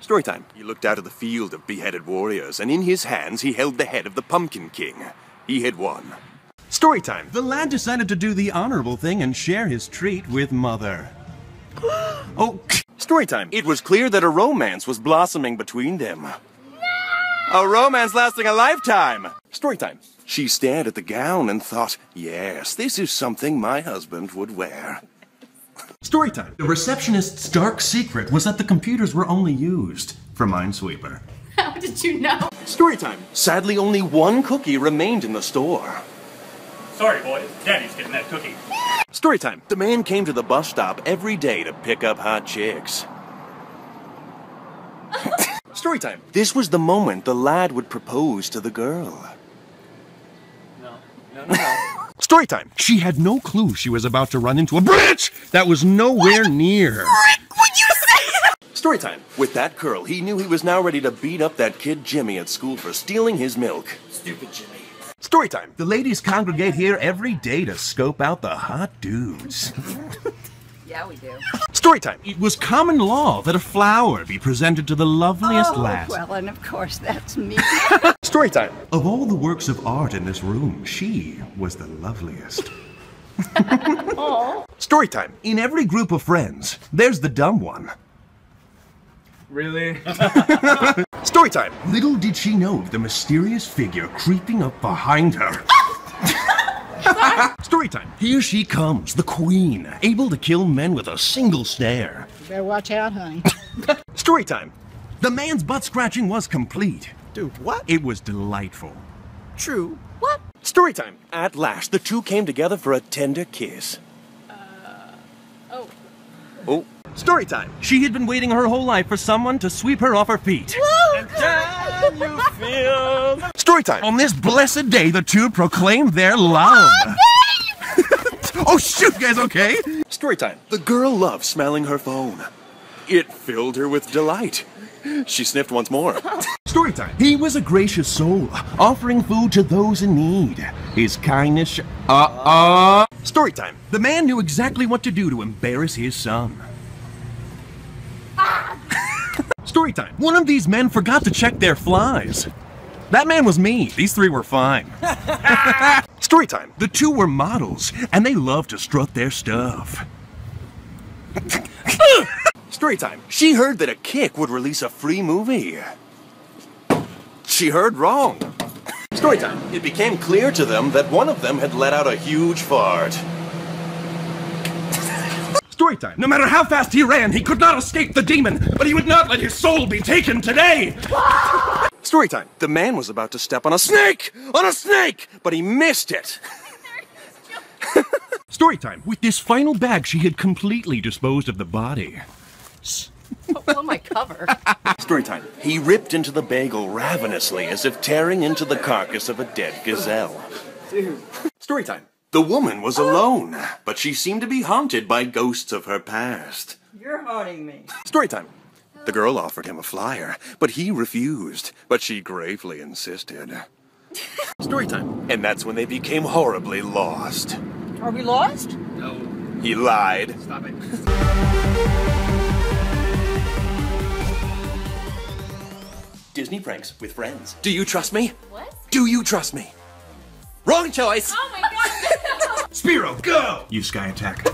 Story time. He looked out at the field of beheaded warriors, and in his hands he held the head of the Pumpkin King. He had won. Story time. The lad decided to do the honorable thing and share his treat with Mother. Oh. Story time. It was clear that a romance was blossoming between them. No! A romance lasting a lifetime. Story time. She stared at the gown and thought, yes, this is something my husband would wear. Story time. The receptionist's dark secret was that the computers were only used for Minesweeper. How did you know? Story time. Sadly, only one cookie remained in the store. Sorry, boys. Daddy's getting that cookie. Story time. The man came to the bus stop every day to pick up hot chicks. Story time. This was the moment the lad would propose to the girl. No. Story time. She had no clue she was about to run into a bridge that was nowhere near. Story time. With that girl, he knew he was now ready to beat up that kid Jimmy at school for stealing his milk. Stupid Jimmy. Story time. The ladies congregate here every day to scope out the hot dudes. Yeah, we do. Story time. It was common law that a flower be presented to the loveliest lass. Well, and of course that's me. Story time. Of all the works of art in this room, she was the loveliest. Story time. In every group of friends, there's the dumb one. Really? Story time. Little did she know of the mysterious figure creeping up behind her. Story time. Here she comes, the queen, able to kill men with a single stare. You better watch out, honey. Story time. The man's butt scratching was complete. Dude, what? It was delightful. True. What? Story time. At last, the two came together for a tender kiss. Oh. Story time. She had been waiting her whole life for someone to sweep her off her feet. Can you feel? Story time. On this blessed day, the two proclaimed their love. Oh, shoot, you guys okay? Story time. The girl loved smelling her phone. It filled her with delight. She sniffed once more. Story time. He was a gracious soul, offering food to those in need. His kindness... Story time. The man knew exactly what to do to embarrass his son. Story time. One of these men forgot to check their flies. That man was me. These three were fine. Story time. The two were models, and they loved to strut their stuff. Story time. She heard that a kick would release a free movie. She heard wrong. Story time. It became clear to them that one of them had let out a huge fart. Story time. No matter how fast he ran, he could not escape the demon, but he would not let his soul be taken today. Story time. The man was about to step on a snake! On a snake! But he missed it. Story time. With this final bag, she had completely disposed of the body. Oh, my cover. Story time. He ripped into the bagel ravenously as if tearing into the carcass of a dead gazelle. Dude. Story time. The woman was alone, but she seemed to be haunted by ghosts of her past. You're haunting me. Story time. The girl offered him a flyer, but he refused, but she gravely insisted. Story time. And that's when they became horribly lost. Are we lost? No. He lied. Stop it. Disney pranks with friends. Do you trust me? What? Do you trust me? Wrong choice! Oh my god! Spiro, go! You sky attack.